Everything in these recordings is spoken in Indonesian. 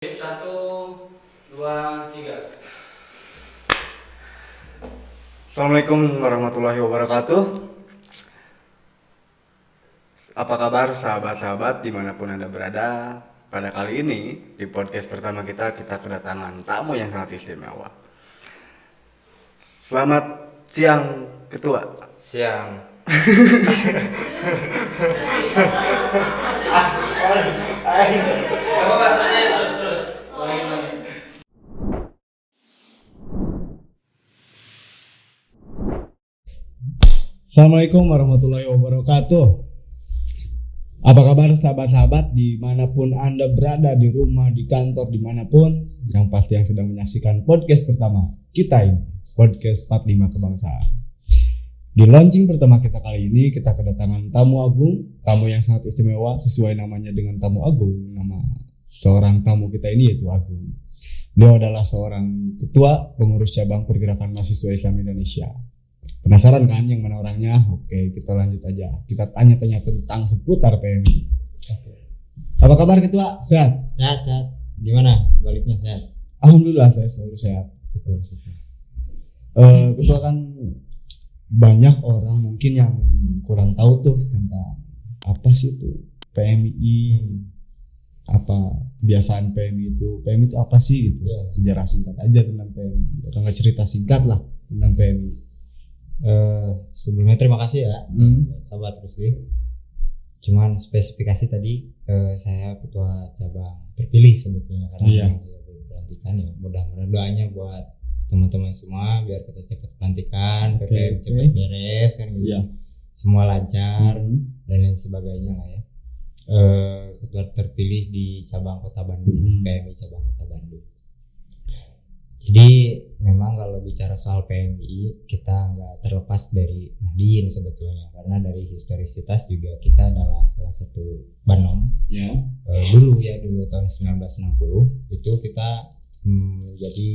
Satu, dua, tiga. Assalamualaikum warahmatullahi wabarakatuh. Apa kabar sahabat-sahabat dimanapun Anda berada? Pada kali ini di podcast pertama kita kedatangan tamu yang sangat istimewa. Selamat siang Ketua. Siang. Coba tanya terus. Ulangi. Assalamualaikum warahmatullahi wabarakatuh. Apa kabar sahabat-sahabat dimanapun Anda berada, di rumah, di kantor, dimanapun, yang pasti yang sedang menyaksikan podcast pertama kita ini, podcast 45 Kebangsaan. Di launching pertama kita kali ini, kita kedatangan tamu agung, tamu yang sangat istimewa, sesuai namanya dengan tamu agung. Nama seorang tamu kita ini yaitu Agung. Beliau adalah seorang ketua pengurus cabang Pergerakan Mahasiswa Islam Indonesia. Penasaran kan yang mana orangnya? Oke, kita lanjut aja. Kita tanya-tanya tentang seputar PMI. Apa kabar Ketua? Sehat? Sehat. Gimana? Sebaliknya sehat? Alhamdulillah saya selalu sehat. Syukur. Ketua, kan banyak orang mungkin yang kurang tahu tuh tentang apa sih itu PMI, apa kebiasaan PMI itu apa sih gitu. Ya. Sejarah singkat aja tentang PMI, atau nggak cerita singkat lah tentang PMI. Sebelumnya terima kasih ya buat sahabat Rusli. Cuman spesifikasi tadi saya ketua cabang terpilih sebetulnya karena belum pelantikan ya. Mudah-mudahan doanya buat teman-teman semua biar kita cepat pelantikan, PPM cepat beres kan gitu. Iya. Semua lancar dan lain sebagainya lah ya. Ketua terpilih di cabang Kota Bandung, PMI cabang Kota Bandung. Jadi memang kalau bicara soal PMI kita nggak terlepas dari Nahdien sebetulnya, karena dari historisitas juga kita adalah salah satu Banom. Ya. Dulu tahun 1960 itu kita menjadi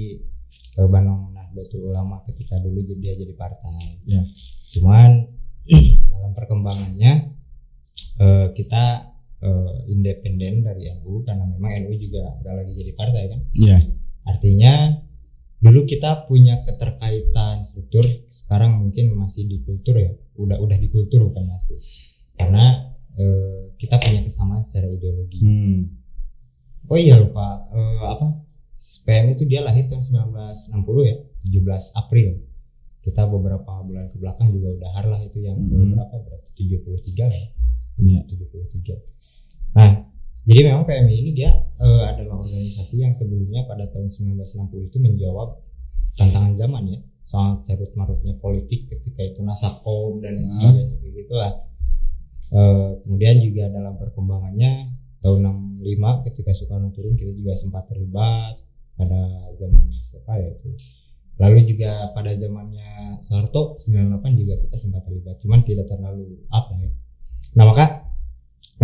Banom Nahdlatul Ulama ketika dulu dia jadi partai. Ya. Cuman dalam perkembangannya kita independen dari NU karena memang NU juga nggak lagi jadi partai kan. Iya. Artinya dulu kita punya keterkaitan struktur, sekarang mungkin masih di kultur ya, udah di kultur bukan masih, karena kita punya kesamaan secara ideologi. Oh iya lupa, PM itu dia lahir tahun 1960 ya, 17 April. Kita beberapa bulan ke belakang juga udah harlah itu yang berarti 73 lah. Iya. 73. Nah, jadi memang PMI ini dia adalah organisasi yang sebelumnya pada tahun 1960 itu menjawab tantangan zaman ya, soal carut marutnya politik ketika itu Nasakom dan lain sebagainya kayak gitulah. Kemudian juga dalam perkembangannya tahun 65 ketika Soekarno turun kita juga sempat terlibat pada zamannya siapa ya itu. Lalu juga pada zamannya Soeharto 98 juga kita sempat terlibat, cuman tidak terlalu apa ya. Nah maka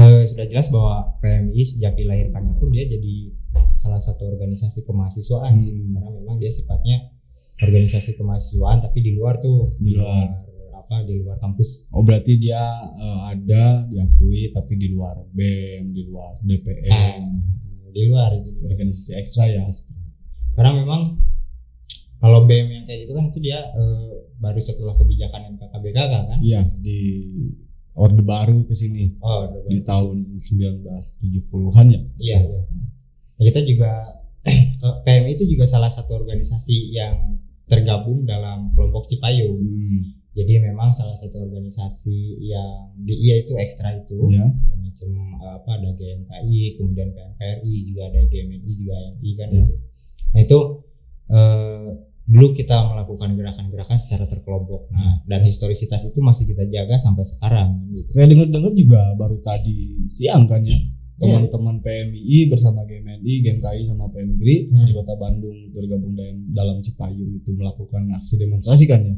sudah jelas bahwa PMI sejak dilahirkannya pun dia jadi salah satu organisasi kemahasiswaan sih, karena memang dia sifatnya organisasi kemahasiswaan tapi di luar di luar kampus. Oh berarti dia ada diakui tapi di luar BEM, di luar DPM, di luar itu organisasi ekstra ya. Karena memang kalau BEM yang kayak gitu kan itu dia baru setelah kebijakan MKKBKK kan. Iya, di Orde Baru ke sini. Di tahun 1970-an ya. Iya. Nah, kita juga PMI itu juga salah satu organisasi yang tergabung dalam kelompok Cipayung. Jadi memang salah satu organisasi yang itu ekstra itu. Ya. Macam ada GMKI, kemudian PMPRI, juga ada GMNI, juga AMI kan gitu. Nah, itu dulu kita melakukan gerakan-gerakan secara terkelompok. Nah, dan historisitas itu masih kita jaga sampai sekarang gitu. Saya dengar juga baru tadi siang kan ya, teman-teman PMI bersama GMNI, GMKI sama PMGRI di Kota Bandung bergabung dalam Cipayung itu melakukan aksi demonstrasi kan ya.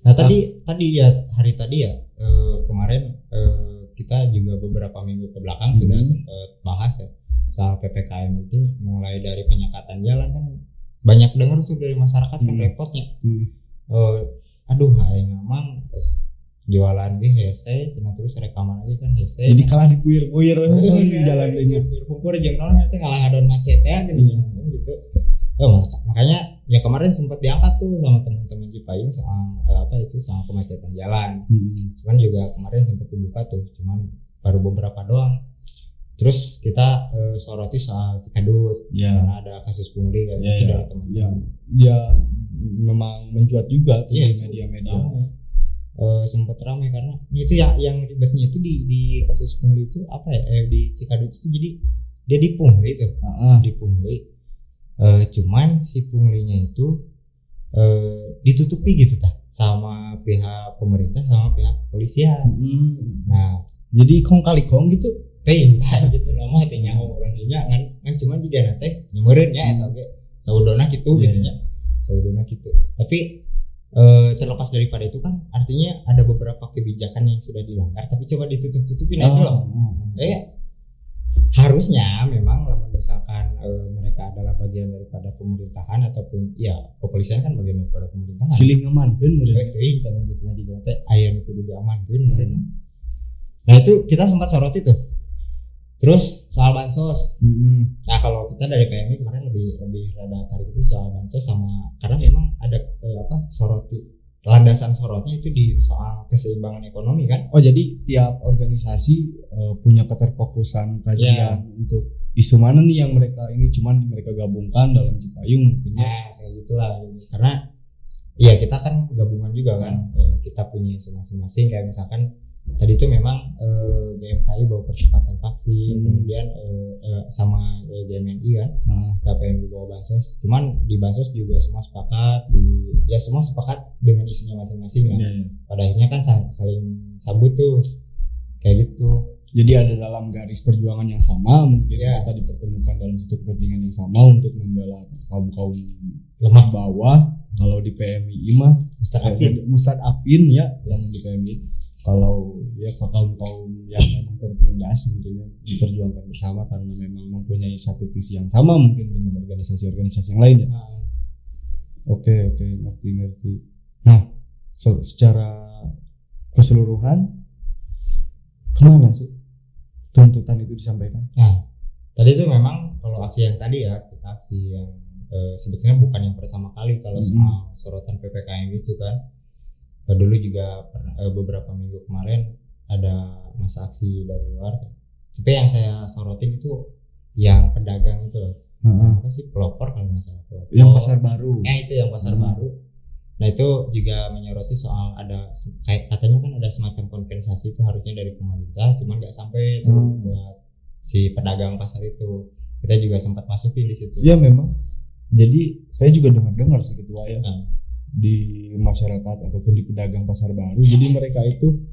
Nah, tadi kemarin kita juga beberapa minggu ke belakang sudah sempat bahas ya soal PPKM itu, mulai dari penyekatan jalan kan banyak dengar tuh dari masyarakat kan repotnya. Aduh aing ngamang jualan di hese cina terus rekaman lagi kan hese Jadi kalah dipuir-puir jalan dengan. pungkur jeung naon nanti ngalah ngadon macet ya gitu. Makanya ya kemarin sempat diangkat tuh sama teman-teman Cipayung soal soal kemacetan jalan. Cuman juga kemarin sempat dibuka tuh, cuman baru beberapa doang. Terus kita soroti soal Cikadut karena ada kasus pungli kan dari teman-teman. Dia memang mencuat juga tuh di media-media. Sempat ramai karena itu yang ribetnya itu di kasus pungli itu di Cikadut itu jadi dia dipungli tuh. Dipungli. Cuman si punglinya itu ditutupi gitu sama pihak pemerintah sama pihak kepolisian. Nah, jadi kong kali kong gitu. Gitu lama tanya orangnya kan cuman juga nate nyemeureun nya eta ge saudona kitu gitu nya. Saudona kitu. Tapi terlepas daripada itu kan artinya ada beberapa kebijakan yang sudah dilanggar tapi coba ditutup-tutupin itu loh. Harusnya memang misalkan mereka adalah bagian daripada pemerintahan ataupun ya kepolisian kan bagian daripada pemerintahan. Silih ngamankeun meureun. Teuing teman gitu juga teh aya nu kudu diamankeun meureun. Nah itu kita sempat soroti tuh. Terus soal bansos. Nah kalau kita dari PMI kemarin lebih rada tarik itu soal bansos sama karena memang ada landasan sorotnya itu di soal keseimbangan ekonomi kan. Oh jadi tiap organisasi punya keterfokusan kajian untuk isu mana nih yang mereka ini cuman mereka gabungkan dalam Cipayung mungkin. Nah kayak gitulah karena ya kita kan gabungan juga kan. Kita punya isu masing-masing kayak misalkan tadi itu memang GMKI bawa percepatan vaksin, kemudian sama GMNI kan, apa yang dibawa bansos. Cuman di bansos juga semua sepakat, semua sepakat dengan isunya masing-masing lah. Pada akhirnya kan saling sambut tuh, kayak gitu. Jadi ada dalam garis perjuangan yang sama, mungkin kita dipertemukan dalam satu kepentingan yang sama untuk membela kaum lemah bawah. Kalau di PMI mah mustadafin ya, namun di PMI kalau ya kaum yang memang tertindas mungkin diperjuangkan bersama karena memang mempunyai satu visi yang sama mungkin dengan organisasi-organisasi yang lain ya. Oke, ngerti. Nah, secara keseluruhan kemana sih tuntutan itu disampaikan? Nah, tadi itu memang kalau aksi yang tadi ya kita aksi yang sebetulnya bukan yang pertama kali kalau soal sorotan PPKM itu kan. Dulu juga beberapa minggu kemarin ada masa aksi dari luar. Tapi yang saya sorotin itu yang pedagang itu loh. Apa sih pelopor kalau nggak salah pelopor. Yang pasar baru. Itu yang pasar baru. Nah itu juga menyoroti soal ada kayak katanya kan ada semacam kompensasi itu harusnya dari pemerintah, cuman nggak sampai tuh buat si pedagang pasar itu. Kita juga sempat masukin di situ. Ya memang. Jadi saya juga dengar sih ketua ya. Di masyarakat ataupun di pedagang pasar baru. Jadi mereka itu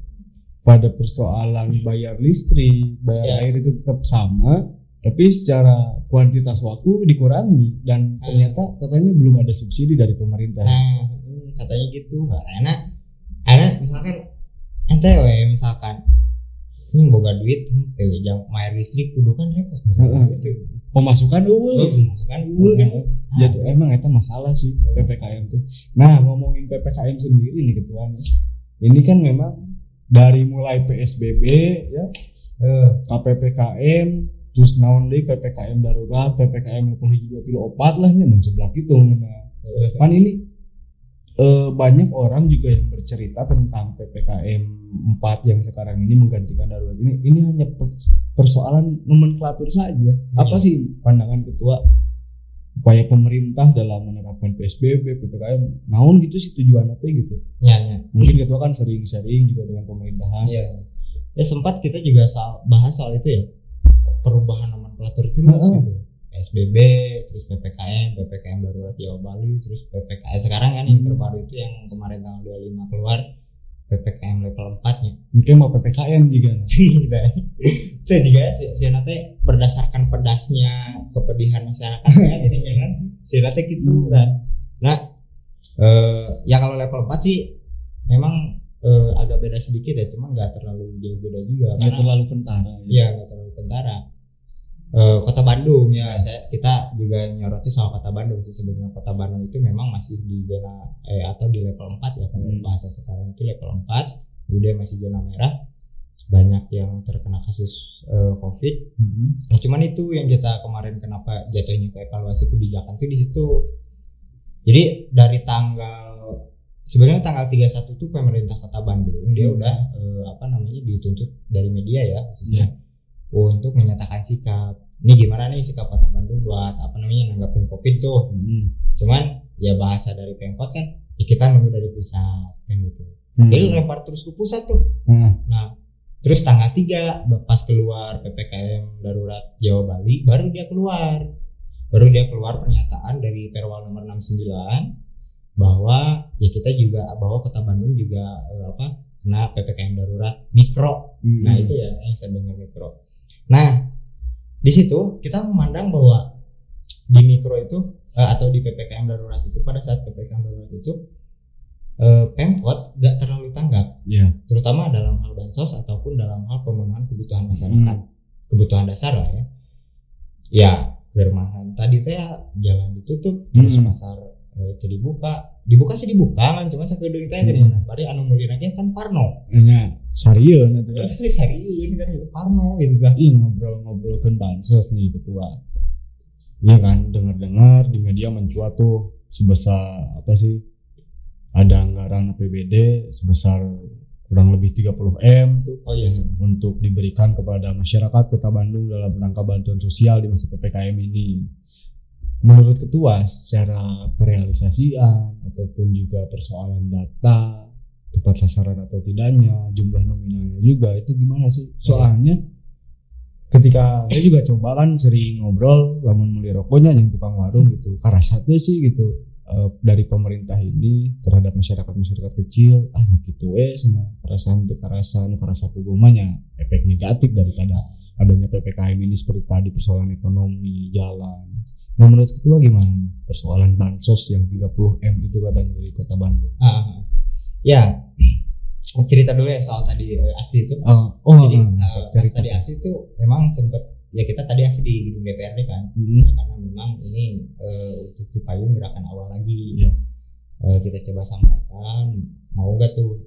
pada persoalan bayar listrik, bayar air itu tetap sama, tapi secara kuantitas waktu dikurangi dan ternyata katanya belum ada subsidi dari pemerintah. Katanya gitu. Enak misalkan misalkan ini boga duit jam bayar listrik kudu kan repot gitu. Pemasukan kan. Jadi emang itu masalah sih PPKM tuh. Nah, ngomongin PPKM sendiri nih ketua nih. Ini kan memang dari mulai PSBB ya, KPPKM, terus naon deui PPKM darurat, PPKM level 1 2 3 4 lah nya mun sebelah kitu. Nah, kan ini banyak orang juga yang bercerita tentang PPKM 4 yang sekarang ini menggantikan darurat ini hanya persoalan nomenklatur saja. Apa sih pandangan ketua upaya pemerintah dalam menerapkan PSBB, PPKM, naon gitu sih tujuannya teh gitu. Mungkin ketua kan sering sharing juga dengan pemerintahan. Ya sempat kita juga bahas soal itu ya. Perubahan nomenklatur terus gitu. PSBB, terus PPKM darurat Jawa Bali, terus PPKM sekarang kan yang terbaru itu yang kemarin tanggal 25 keluar PPKM level 4-nya. Mungkin mau PPKM juga. Itu juga si nate berdasarkan pedasnya kepedihan masyarakatnya gitu kan. Si nate gitu kan. Nah, ya kalau level 4 sih memang agak beda sedikit ya, cuman enggak terlalu jauh beda juga. Enggak terlalu kentara. Iya, enggak terlalu kentara. Kota Bandung ya, kita juga nyoroti soal Kota Bandung sih. Sebenarnya Kota Bandung itu memang masih di zona atau di level 4 ya kalau bahasa sekarang itu level 4 dia masih zona merah, banyak yang terkena kasus COVID. Nah, cuman itu yang kita kemarin kenapa jatuhnya ke evaluasi kebijakan tuh di situ. Jadi dari sebenarnya tanggal 31 tuh pemerintah Kota Bandung dia udah dituntut dari media ya khususnya untuk menyatakan sikap. Ini gimana nih sikap Kota Bandung buat nanggapin COVID tuh. Cuman ya bahasa dari Pemkot kan ya kita nunggu dari pusat kan gitu. Jadi lempar terus ke pusat tuh. Nah, terus tanggal 3 pas keluar PPKM darurat Jawa Bali baru dia keluar pernyataan dari Perwal nomor 69 bahwa ya kita juga bahwa Kota Bandung juga kena PPKM darurat mikro. Nah, itu ya yang saya dengar mikro. Nah, di situ kita memandang bahwa di mikro itu atau di PPKM darurat itu, pada saat PPKM darurat itu Pemkot gak terlalu tanggap, terutama dalam hal bansos ataupun dalam hal pemenuhan kebutuhan masyarakat, kebutuhan dasar lah ya. Ya, Germahan tadi teh jalan ditutup, terus pasar itu dibuka kan, cuma sakedeung teh geuning. Bari anu meulina ge kan Parno. Nya sarieun atuh. Sarieun kan itu Parno gitu kan. Ngobrol-ngobrolkeun bansos nih ketua. Iya kan, dengar-dengar di media mencuat tuh sebesar apa sih? Ada anggaran APBD sebesar kurang lebih 30 M tuh untuk diberikan kepada masyarakat Kota Bandung dalam rangka bantuan sosial di masa PPKM ini. Menurut ketua, secara perealisasian ataupun juga persoalan data tepat sasaran atau tidaknya, jumlah nominalnya juga itu gimana sih? Soalnya ketika saya juga coba kan sering ngobrol lamun meuli rokoknya yang tukang warung gitu, karasa teh sih gitu. Dari pemerintah ini terhadap masyarakat kecil gitu karasa pugumanya efek negatif daripada adanya PPKM ini seperti tadi persoalan ekonomi jalan. Nah, menurut ketua gimana nih persoalan bansos yang 30 M itu katanya dari Kota Bandung? Ya cerita dulu ya soal tadi aksi itu. Jadi tadi aksi itu emang sempet ya kita tadi aksi di gedung DPRD kan, karena memang ini untuk dipayung gerakan awal lagi. Kita coba sampaikan mau nggak tuh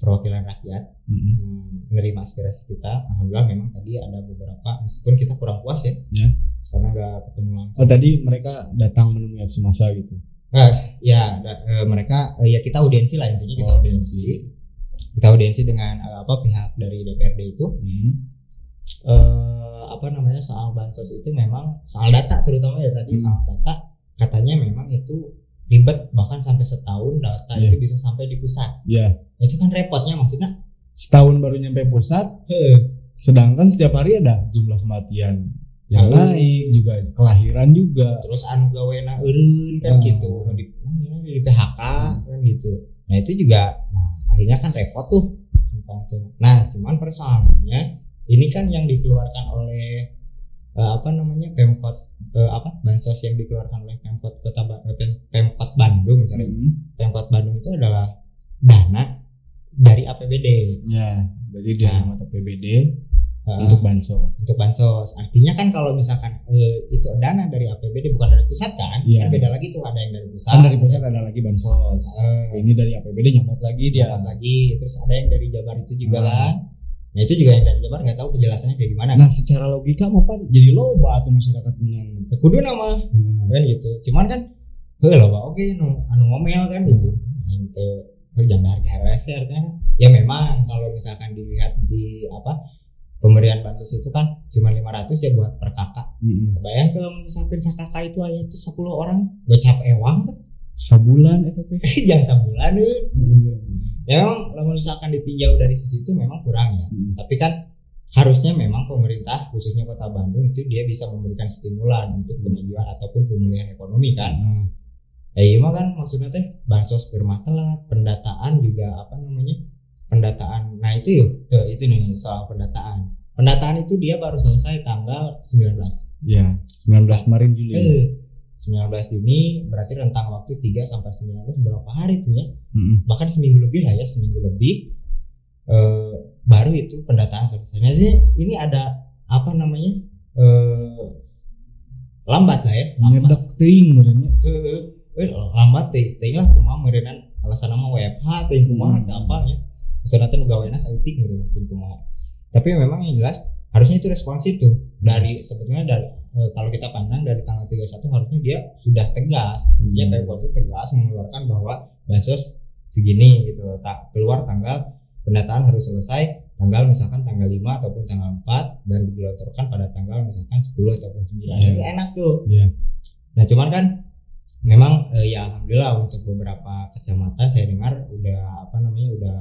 perwakilan rakyat menerima aspirasi kita. Alhamdulillah memang tadi ada beberapa, meskipun kita kurang puas ya karena nggak ketemu langsung. Tadi mereka datang menemui aksi massa gitu. Mereka ya kita audiensi lah, intinya kita audiensi dengan pihak dari DPRD itu. Soal bansos itu memang soal data terutama ya tadi soal data katanya memang itu ribet, bahkan sampai setahun data itu bisa sampai di pusat. Itu kan repotnya, maksudnya setahun baru nyampe pusat, sedangkan setiap hari ada jumlah kematian yang naik juga, kelahiran juga, terus anu gawena eureun kan gitu, di PHK kan gitu. Nah itu juga akhirnya kan repot tuh. Nah cuman persoalannya ini kan yang dikeluarkan oleh Pemkot bansos yang dikeluarkan oleh Pemkot Bandung, Pemkot Bandung itu adalah dana dari APBD. Berarti dari APBD untuk bansos. Artinya kan kalau misalkan itu dana dari APBD bukan dari pusat kan beda lagi tuh, ada yang dari pusat. Kan dari pusat ada lagi bansos. Ini dari APBD nyomot lagi terus ada yang dari Jabar itu juga kan. Nah itu juga yang dari Jabar nggak tahu kejelasannya kayak gimana. Nah secara logika mau kan jadi loba atau masyarakat menang kudu nama kan gitu. Cuman kan loba anu ngomel kan gitu. Itu jangan harga-harga artinya kan. Ya memang kalau misalkan dilihat di pemberian bansos itu kan cuma 500 ya buat per kakak. Kebayang kalau misalkan sakakak itu aja itu 10 orang gocap ewang kan. Sabulan itu teh. Jangan sabulan ya memang kalau misalkan ditinjau dari sisi itu memang kurang ya. Tapi kan harusnya memang pemerintah khususnya Kota Bandung itu dia bisa memberikan stimulan untuk kemajuan ataupun pemulihan ekonomi kan. Iya mah kan maksudnya teh bansos germah telat, pendataan juga pendataan. Nah itu nih soal pendataan. Pendataan itu dia baru selesai tanggal 19. 19 kemarin Juli. 19 Juni berarti rentang waktu 3 sampai 19 berapa hari tuh ya? Bahkan seminggu lebih baru itu pendataan selesai. Nah, ini ada lambat lah ya. Nyedak teuing meureunnya. Lambat teuing lah kumaha meureunnan alasan nama WFH teuing kumaha teu apa ya. maksudnya tuh gaweana saeutik gitu kumaha. Tapi memang yang jelas harusnya itu responsif tuh dari sebetulnya dari kalau kita pandang dari tanggal 31 harusnya dia sudah tegas. Dia Pemkot itu tegas mengeluarkan bahwa bansos segini gitu tak keluar tanggal pendataan harus selesai tanggal misalkan tanggal 5 ataupun tanggal 4 dan digelontorkan pada tanggal misalkan 10 ataupun 9. Itu enak tuh. Nah cuman kan memang ya alhamdulillah untuk beberapa kecamatan saya dengar udah udah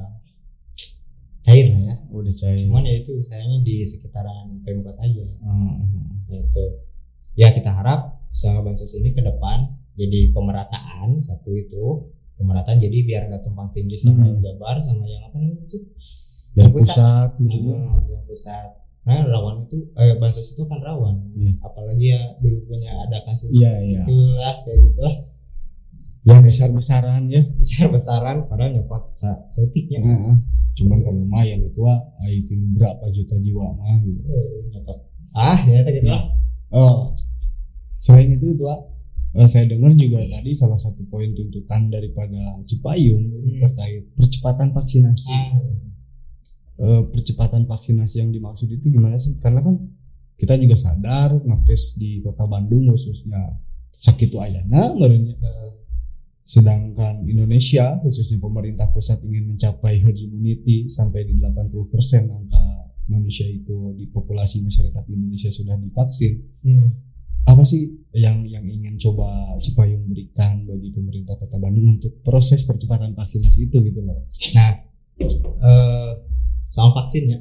cair lah ya. Udah cair. Cuman ya itu sayangnya di sekitaran Pemkot aja. Itu. Ya kita harap usaha bansos ini ke depan jadi pemerataan satu itu. Pemerataan jadi biar nggak tumpang tindih sama yang Jabar sama yang apa namanya itu Yang pusat yang pusat. Nah rawan itu bansos itu kan rawan. Apalagi ya dulu punya ada kasus itulah kayak gitulah. Yang besar-besaran ya. Besar-besaran padahal nyopot setiknya. Cuman kan lumayan itu itu berapa juta jiwa mah gitu. Nyopot. Ya gitu lah. Selain itu saya dengar juga tadi salah satu poin tuntutan daripada Cipayung terkait percepatan vaksinasi. Percepatan vaksinasi yang dimaksud itu gimana sih? Karena kan kita juga sadar nakes di Kota Bandung khususnya sakit ayana merenya. Sedangkan Indonesia khususnya pemerintah pusat ingin mencapai herd immunity sampai di 80% angka manusia itu di populasi masyarakat Indonesia sudah divaksin. Apa sih yang ingin coba Cipayung berikan bagi pemerintah Kota Bandung untuk proses percepatan vaksinasi itu gitu loh. Nah, soal vaksin ya.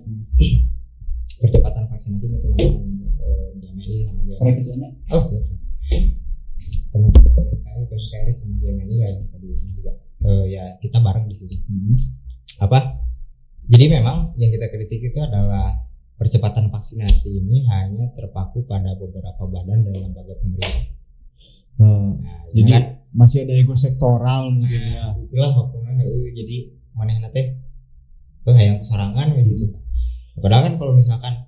Percepatan vaksinasinya teman-teman GMI sama GMI. Teman-teman PMKRI sama GMI lah yang tadi juga. Ya kita bareng di situ. Jadi memang yang kita kritik itu adalah percepatan vaksinasi ini hanya terpaku pada beberapa badan dan lembaga pemerintah. Jadi kan, masih ada ego sektoral mungkin ya. Itulah pokoknya jadi manehna teh yang kesarangan gitu. Padahal kan kalau misalkan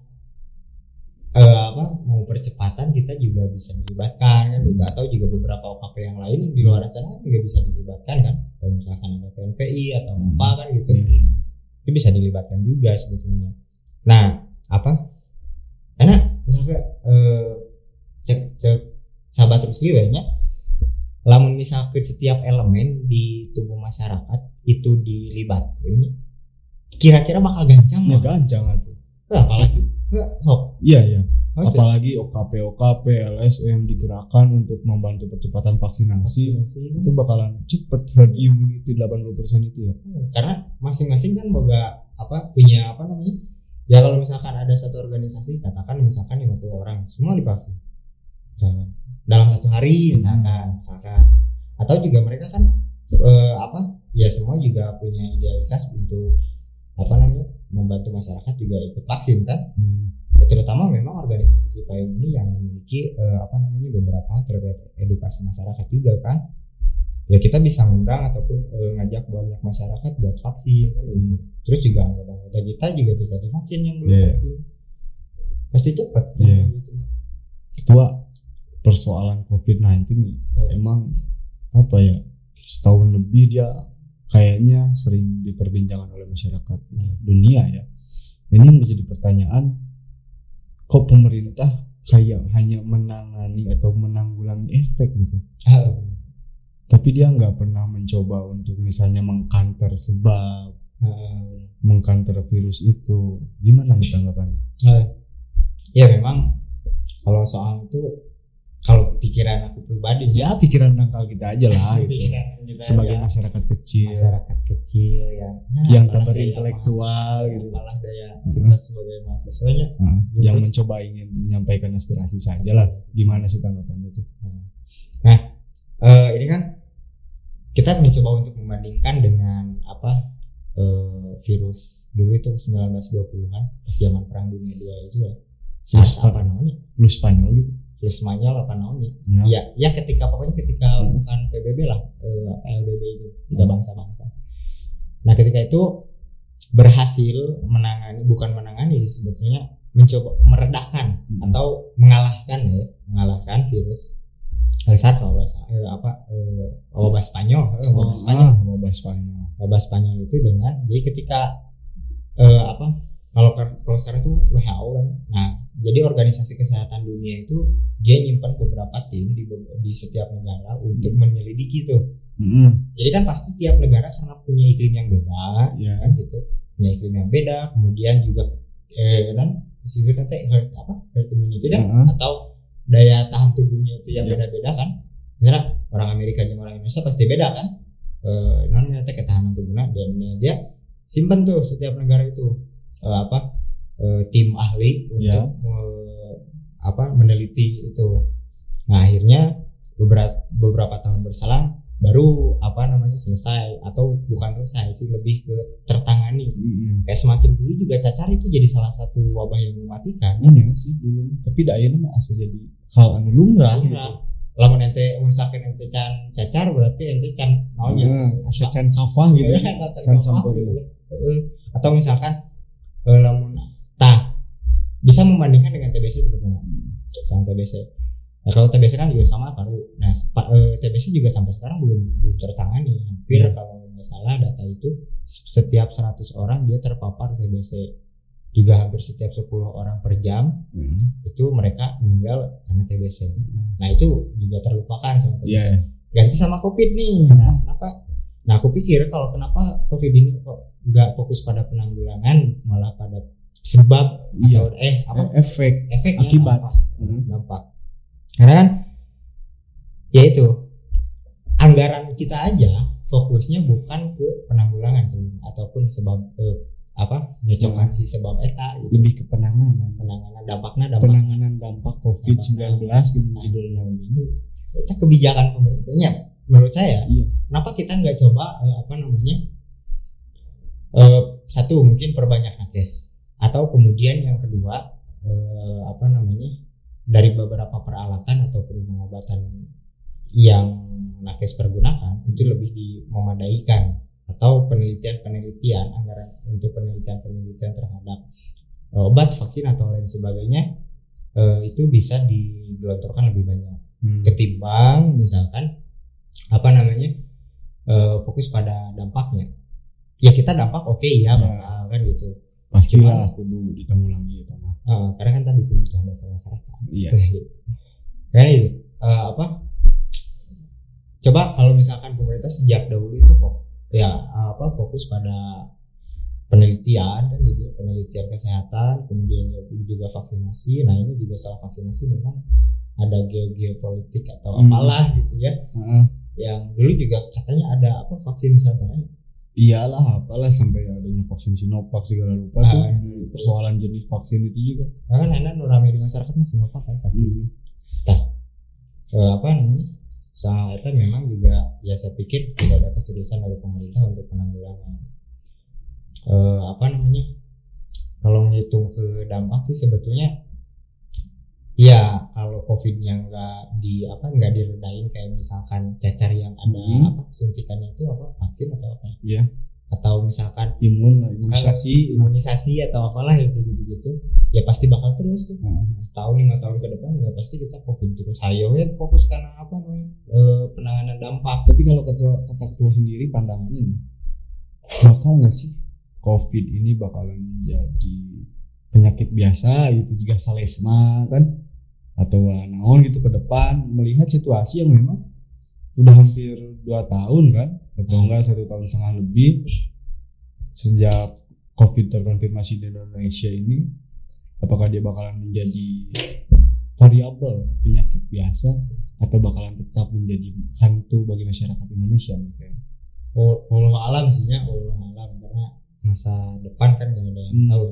mau percepatan kita juga bisa dilibatkan kan gitu, atau juga beberapa OKP yang lain di luar sana juga bisa dilibatkan kan. Kalau misalkan ada PNPI atau apa kan gitu. Itu bisa dilibatkan juga sebetulnya. Nah, karena misalnya cek sahabat Rusli banyak lamun misalkan setiap elemen di tubuh masyarakat itu dilibatkan kira-kira bakal gancang tuh. Apalagi sok iya apalagi OKP LSM digerakkan untuk membantu percepatan vaksinasi itu bakalan cepet herd immunity 80% itu ya. Karena masing-masing kan punya ya kalau misalkan ada satu organisasi katakan misalkan 50 orang semua divaksin dalam satu hari misalkan atau juga mereka kan ya semua juga punya idealitas untuk membantu masyarakat juga ikut vaksin kan. Ya, terutama memang organisasi Cipayung ini yang memiliki beberapa terkait edukasi masyarakat juga kan. Ya kita bisa ngundang ataupun ngajak banyak masyarakat buat vaksin kan gitu. Terus juga anggota kita juga bisa divaksin yang belum vaksin. Pasti cepat gitu. Ketua persoalan COVID-19 nih emang setahun lebih dia kayaknya sering diperbincangkan oleh masyarakat dunia ya. Ini yang menjadi pertanyaan, kok pemerintah kayak hanya menangani atau menanggulangi efek gitu. Tapi dia nggak pernah mencoba untuk misalnya mengkanter sebab, mengkanter virus itu. Gimana nih tanggapannya? Ya memang kalau soal itu, kalau pikiran aku pribadi ya pikiran dangkal kita aja lah gitu. Sebagai masyarakat kecil yang tak berintelektual gitu. Malah daya kita sebagai mahasiswanya yang mencoba ingin menyampaikan aspirasi saja lah. Gimana sih tanggapannya tuh? Nah, ini kan kita mencoba untuk membandingkan dengan virus dulu itu 1920-an pas zaman Perang Dunia II itu ya. Flu Spanyol gitu. Flu Spanyol apa namanya? Ya ketika bukan PBB lah, LBB itu tiga bangsa-bangsa. Nah ketika itu berhasil bukan menangani sih sebetulnya, mencoba meredakan atau mengalahkan virus SARS wabah Spanyol itu dengan jadi ketika kalau sekarang itu WHO kan. Nah, jadi organisasi kesehatan dunia itu dia nyimpan beberapa tim di setiap negara untuk menyelidiki tuh. Jadi kan pasti tiap negara karena punya iklim yang beda, kan gitu. Punya iklim yang beda, kemudian juga kan disebutnya herd immunity kan, atau daya tahan tubuhnya itu yang beda-beda kan. Misalnya orang Amerika dan orang Indonesia pasti beda kan. Namanya ketahanan tubuhnya, dan dia simpan tuh setiap negara itu tim ahli untuk meneliti itu. Nah, akhirnya beberapa tahun berselang baru selesai, atau bukan selesai sih, lebih ke tertangani. Kayak semacam dulu juga cacar itu jadi salah satu wabah yang mematikan. Iya sih dulu, tapi dayeuna mah asa jadi hal anu lumrah gitu. Lamun ente misalkan ente can cacar berarti ente can naonnya asa can kafah gitu. Can sampurna. Atau misalkan lamun bisa membandingkan dengan TBC sebetulnya. Sama TBC. Nah, kalau TBC kan juga sama baru. Nah, TBC juga sampai sekarang belum tertangani. Hampir kalau nggak salah data itu setiap 100 orang dia terpapar TBC. Juga hampir setiap 10 orang per jam itu mereka meninggal karena TBC. Nah, itu juga terlupakan sama TBC. Ganti sama COVID nih. Nah, kenapa? Nah, aku pikir kalau kenapa COVID ini kok nggak fokus pada penanggulangan, malah pada sebab atau efek akibat dampak. Karena kan ya itu anggaran kita aja fokusnya bukan ke penanggulangan sebenarnya, ataupun sebab nyocokan si sebab eta gitu. Lebih ke penanganan penanganan dampak COVID-19 gitu judulnya ini. Itu kebijakan pemerintahnya menurut saya. Kenapa kita nggak coba satu mungkin perbanyak nakes, atau kemudian yang kedua dari beberapa peralatan atau pengobatan yang nakes pergunakan itu lebih memadaikan, atau penelitian anggaran untuk penelitian terhadap obat, vaksin atau lain sebagainya itu bisa digelontorkan lebih banyak ketimbang misalkan fokus pada dampaknya. Ya kita dampak bakal kan gitu. Pastilah kudu ditanggulangi itu mah. Karena kan tadi kebutuhan dasar masyarakat. Iya. Kan itu coba kalau misalkan pemerintah sejak dahulu itu fokus pada penelitian kan gitu, penelitian kesehatan, kemudian juga vaksinasi. Nah, ini juga soal vaksinasi memang ada geopolitik atau apalah gitu ya. Yang dulu juga katanya ada vaksin Nusantara. Iyalah, apalah sampai adanya vaksin Sinovac segala lupa tuh. Persoalan jenis vaksin itu juga. Kan enak rame di masyarakat masih Sinovac kan vaksin. Soal itu memang juga ya saya pikir tidak ada keseriusan dari pemerintah untuk penanggulangan. Kalau menghitung ke dampak sih sebetulnya ya kalau COVID-nya nggak diredain kayak misalkan cacar yang ada suntikannya itu vaksin atau apa? Iya. Atau misalkan imunisasi atau apalah yang gitu-gitu ya pasti bakal terus tuh. Setahun 5 tahun ke depan ya pasti kita COVID terus. Ayo ya fokus karena penanganan dampak. Tapi kalau kata ketua sendiri pandangannya nih, bakal nggak sih COVID ini bakalan menjadi penyakit biasa gitu jika salesma kan, atau naon gitu ke depan, melihat situasi yang memang udah hampir 2 tahun kan, atau enggak 1,5 tahun lebih sejak COVID terkonfirmasi di Indonesia ini, apakah dia bakalan menjadi variabel penyakit biasa atau bakalan tetap menjadi hantu bagi masyarakat Indonesia nih kayak? Allah alam karena masa depan kan nggak ada yang tahu,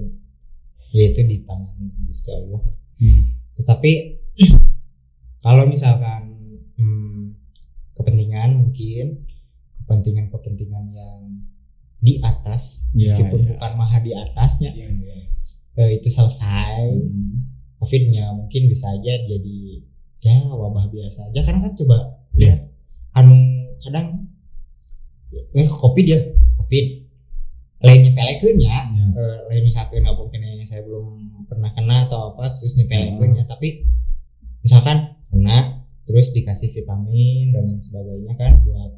yaitu di tangan Gusti Allah. Tetapi kalau misalkan kepentingan yang di atas, meskipun bukan maha di atasnya, itu selesai, COVID-nya mungkin bisa aja jadi ya wabah biasa aja. Karena kan coba lihat kadang COVID lain nyepelekeunnya, lain misalkan mungkin saya belum pernah kena atau apa terus nyepelekeunnya, tapi misalkan kena terus dikasih vitamin dan lain sebagainya kan buat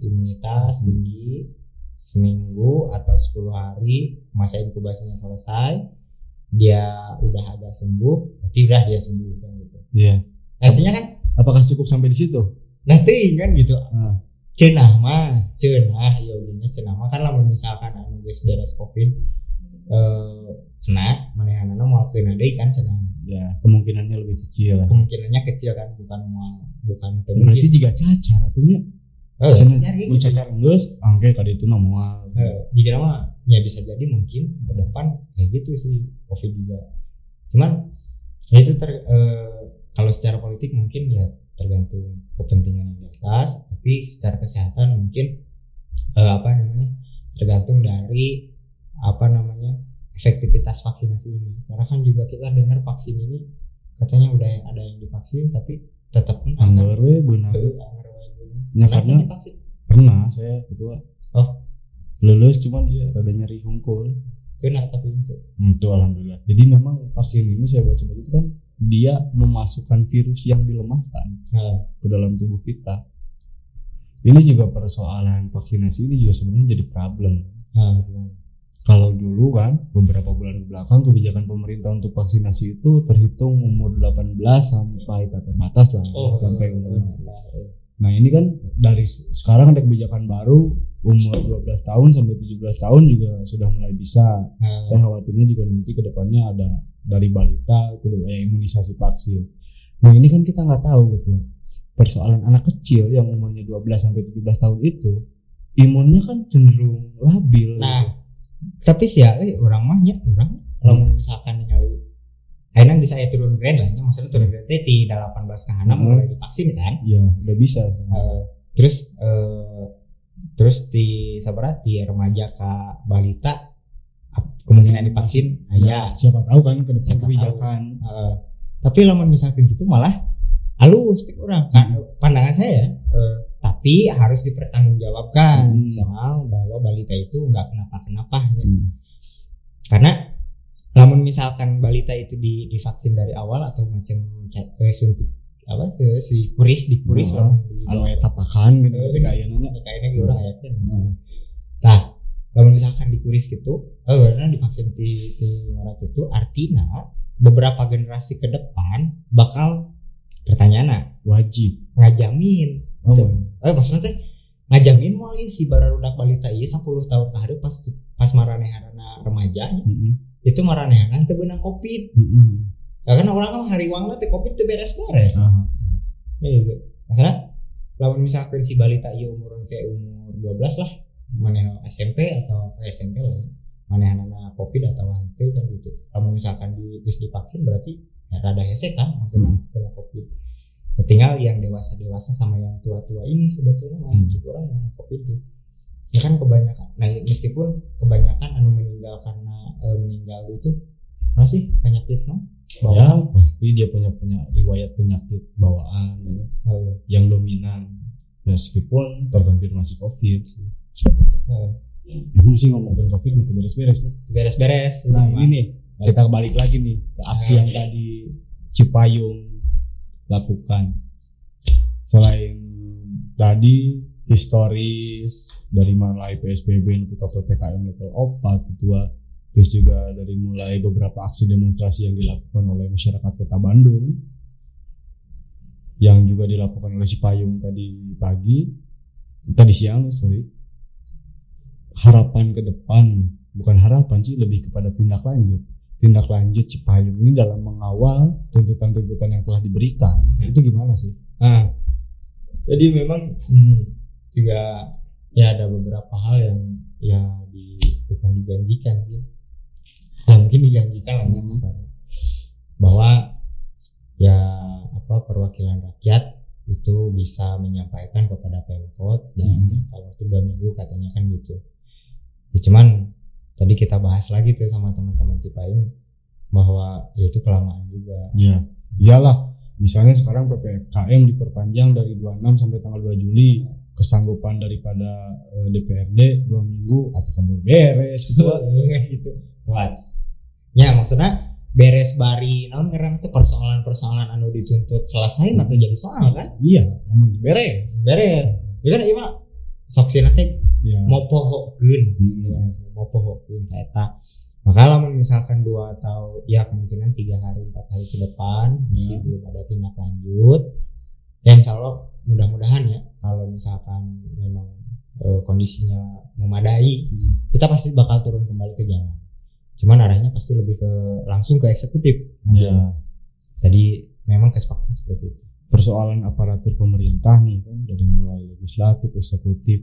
imunitas tinggi. seminggu atau 10 hari masa inkubasinya selesai, dia udah agak sembuh, berarti udah dia sembuh kan gitu. Iya. Artinya kan Apakah cukup sampai di situ? nothing kan gitu. Ah. Cenah ya udinya cenah mah kan lamun misalkan anu geus beres covid kena manehanana moal keuna deui kan cenah. Ya, kemungkinannya lebih kecil. Kemungkinannya kecil kan bukan teu Berarti mungkin. jika cacar artinya Cenah mun cacar geus angge ka ditu na moal. jika mah ya bisa jadi mungkin ke depan kayak gitu sih covid juga. Cuman ya itu kalau secara politik mungkin ya tergantung kepentingan yang di atas, tapi secara kesehatan mungkin tergantung dari efektivitas vaksinasi ini. Karena kan juga kita dengar vaksin ini katanya udah ada yang divaksin tapi tetap kena. Anggar we beunang. Ya, karena divaksin. pernah saya ketua. Oh, Lulus cuman dia rada nyeri hungkul. kena tapi itu. Itu alhamdulillah. Jadi memang vaksin ini saya baca-baca itu kan dia memasukkan virus yang dilemahkan ke dalam tubuh kita. Ini juga persoalan vaksinasi ini juga sebenarnya jadi problem. Kalau dulu kan beberapa bulan ke belakang kebijakan pemerintah untuk vaksinasi itu terhitung umur 18 sampai tak terbatas lah sampai umur 60. Nah ini kan dari sekarang ada kebijakan baru umur 12 tahun sampai 17 tahun juga sudah mulai bisa. Saya khawatirnya juga nanti ke depannya ada dari balita kedua imunisasi vaksin. Nah ini kan kita nggak tahu gitu. Persoalan anak kecil yang umurnya 12 sampai 17 tahun itu imunnya kan cenderung labil. Nah, tapi sih ya orang kalau misalkan ningali ayeuna geus aya turun grade lah nya, maksudnya turun grade teh ti 18 ke handap mulai divaksin kan. Iya, udah bisa. Terus di sabaraha ti remaja ka balita kemungkinan divaksin aya. Siapa tahu kan ke depan Siapa kebijakan. Tapi lamun misalkan gitu malah halus ti urang kan pandangan saya. Tapi harus dipertanggungjawabkan soal bahwa balita itu enggak kenapa-kenapa ya. Karena lamun misalkan balita itu divaksin dari awal atau macam suntik si kuris Anu eta tapakan gitu kayaknya. Kayaknya ge urang aya kan. Tah, lamun misalkan dikuris gitu, karena divaksin di orang itu artinya beberapa generasi ke depan bakal pertanyaan Wajib. ngajamin. Maksudnya teh ngajamin moal si bararudak balita ieu 10 tahun ka hareup pas maranehanana remaja itu maranehanana teu beunang covid. Ya kan orang kan hariwangna teh covid teu beres-beres. Gitu. Maksudnya lamun misalkan si balita ieu umur 12 lah maneh SMP atau SMP lah manehanana covid atau henteu kan gitu. Lamun misalkan geus divaksin berarti ya rada hese kan maksudnya kena covid. Tinggal yang dewasa sama yang tua-tua ini sebetulnya mah cukup orang yang covid tuh. Ya kan kebanyakan. Nah, meskipun kebanyakan anu meninggal karena meninggal itu apa sih penyakit Ya, pasti dia punya riwayat penyakit bawaan yang dominan meskipun terkonfirmasi covid sih. Emang sih ngomongin covid itu beres-beres ya? Beres-beres. Nah ini nih kita balik lagi nih ke aksi yang tadi Cipayung lakukan. Selain tadi historis dari mulai PSBB ke PPKM level 4 kedua, terus juga dari mulai beberapa aksi demonstrasi yang dilakukan oleh masyarakat Kota Bandung yang juga dilakukan oleh Cipayung tadi siang. Harapan ke depan, bukan harapan sih, lebih kepada tindak lanjut Cipayung ini dalam mengawal tuntutan-tuntutan yang telah diberikan. Itu gimana sih? Jadi memang juga ya ada beberapa hal yang ya bukan dijanjikan sih. Ya mungkin dijanjikan lah bahwa ya perwakilan rakyat itu bisa menyampaikan kepada Pemkot dan kalau itu 2 minggu katanya kan gitu. Ya, cuman tadi kita bahas lagi tuh sama teman-teman Cipayung bahwa ya itu kelamaan juga. Ya, iyalah. Misalnya sekarang PPKM diperpanjang dari 26 sampai tanggal 2 Juli. Kesanggupan daripada DPRD 2 minggu atau kamu beres gitu. Gitu. Ya maksudnya beres bari naon karena itu persoalan-persoalan anu dituntut selesai atau jadi soal kan? Iya, namun beres. Ya kan iya sok sina teh Ya. mau pohokeun mau pohokeun eta. Maka lamun misalkan 2 atau ya kemungkinan 3 hari 4 hari ke depan masih belum ada tindak lanjut, ya insya Allah mudah-mudahan ya kalau misalkan memang kondisinya memadai, kita pasti bakal turun kembali ke jalan. Cuman arahnya pasti lebih ke langsung ke eksekutif. Ya. Jadi memang kesepakatan seperti itu. Persoalan aparatur pemerintah nih kan dari mulai legislatif, eksekutif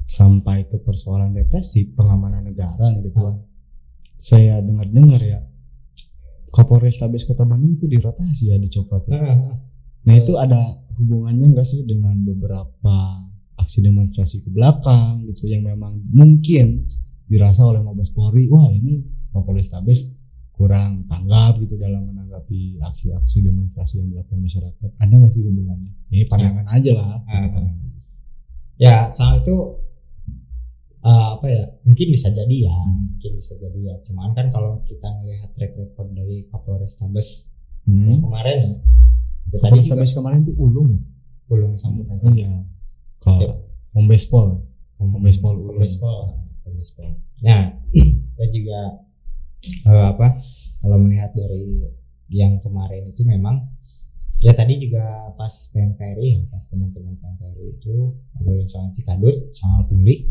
sampai ke persoalan represif pengamanan negara nih gitu. Saya dengar-dengar ya Kapolrestabes Kota Bandung itu dirotasi ya, dicopot ya. Nah itu ada hubungannya nggak sih dengan beberapa aksi demonstrasi ke belakang gitu yang memang mungkin dirasa oleh Mabes Polri, wah ini Kapolrestabes kurang tanggap gitu dalam menanggapi aksi-aksi demonstrasi yang dilakukan masyarakat. Ada nggak sih hubungannya? Ini pandangan aja lah. Ya soal itu apa ya, mungkin bisa jadi ya, mungkin bisa jadi ya. Cuman kan kalau kita ngelihat track record dari Kapolrestabes yang kemarin ya, tadi juga Kemarin tuh Ulung ya? Ulung Samudera. Iya. Kalau Kombespol Ulung. Kombespol. Nah, kita juga kalau melihat dari yang kemarin itu memang ya tadi juga pas PMKRI ya, pas teman-teman PMKRI itu ngobrolin soal Cikadut, soal pungli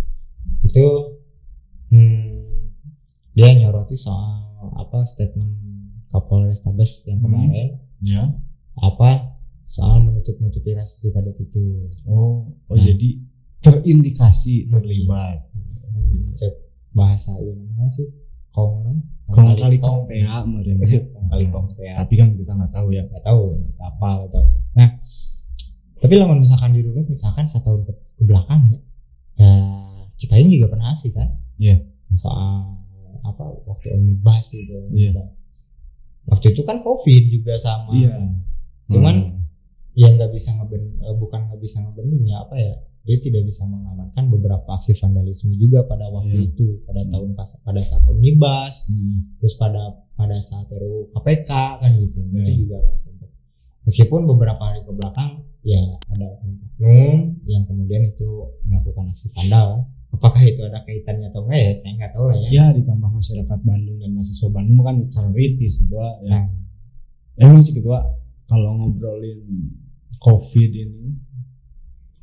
itu dia nyoroti soal statement Kapolrestabes yang kemarin Ya. soal menutup-nutupi kasus Cikadut itu. Jadi terindikasi terlibat. Cek bahasa namanya sih kong kali kong tea meren. kali kong tea. Tapi kan kita nggak tahu ya. Nggak tahu apa atau. Nah, tapi lamun misalkan dirunut misalkan 1 tahun ke belakang ya Cipayung juga pernah aksi kan? Iya. Soal waktu omnibus itu. Iya. Waktu itu kan COVID juga sama. Iya. Cuman ya nggak bisa bukan nggak bisa ngebendung ya dia tidak bisa mengamankan beberapa aksi vandalisme juga pada waktu itu, pada pada saat omnibus, terus pada saat RUU KPK kan gitu. Itu juga nggak sempat. Meskipun beberapa hari ke belakang ya ada oknum yang kemudian itu melakukan aksi vandal. Apakah itu ada kaitannya atau enggak ya saya nggak tahu lah ya. Ya ditambah masyarakat Bandung dan mahasiswa Bandung kan kritis ketua ya. Emang sih ketua kalau ngobrolin COVID ini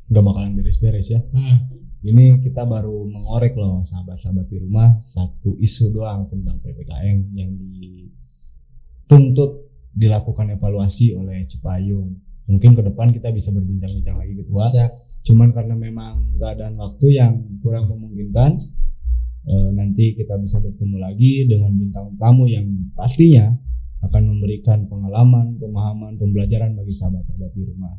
nggak bakalan beres-beres ya. Ini kita baru mengorek loh sahabat-sahabat di rumah satu isu doang tentang PPKM yang dituntut dilakukan evaluasi oleh Cipayung. Mungkin ke depan kita bisa berbincang-bincang lagi ketua. Cuman karena memang keadaan waktu yang kurang memungkinkan, nanti kita bisa bertemu lagi dengan bintang tamu yang pastinya akan memberikan pengalaman, pemahaman, pembelajaran bagi sahabat-sahabat di rumah.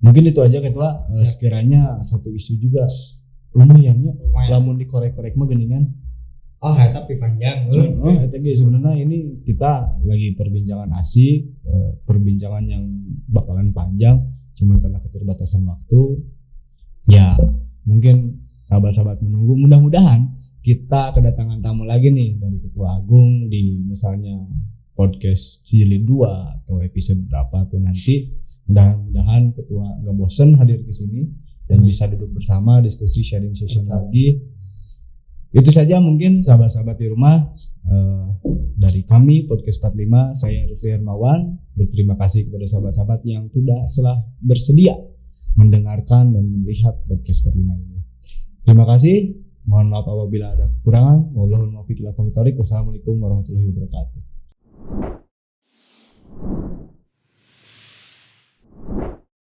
Mungkin itu aja ketua. Sekiranya satu isu juga lumayan ya. Lamun dikorek-korek mah geningan. Tapi panjang. Sebenarnya ini kita lagi perbincangan asik, perbincangan yang bakalan panjang. Cuman karena keterbatasan waktu, ya mungkin sahabat-sahabat menunggu. Mudah-mudahan kita kedatangan tamu lagi nih dari Ketua Agung di misalnya podcast jilid 2 atau episode berapapun nanti. Mudah-mudahan ketua nggak bosen hadir ke sini dan bisa duduk bersama diskusi sharing session lagi. Itu saja mungkin sahabat-sahabat di rumah, dari kami podcast 45. Saya Rutli Hermawan berterima kasih kepada sahabat-sahabat yang telah bersedia mendengarkan dan melihat podcast 45 ini. Terima kasih. Mohon maaf apabila ada kekurangan. Wallahul muwaffiq ila aqwamit thoriq. Wassalamualaikum warahmatullahi wabarakatuh.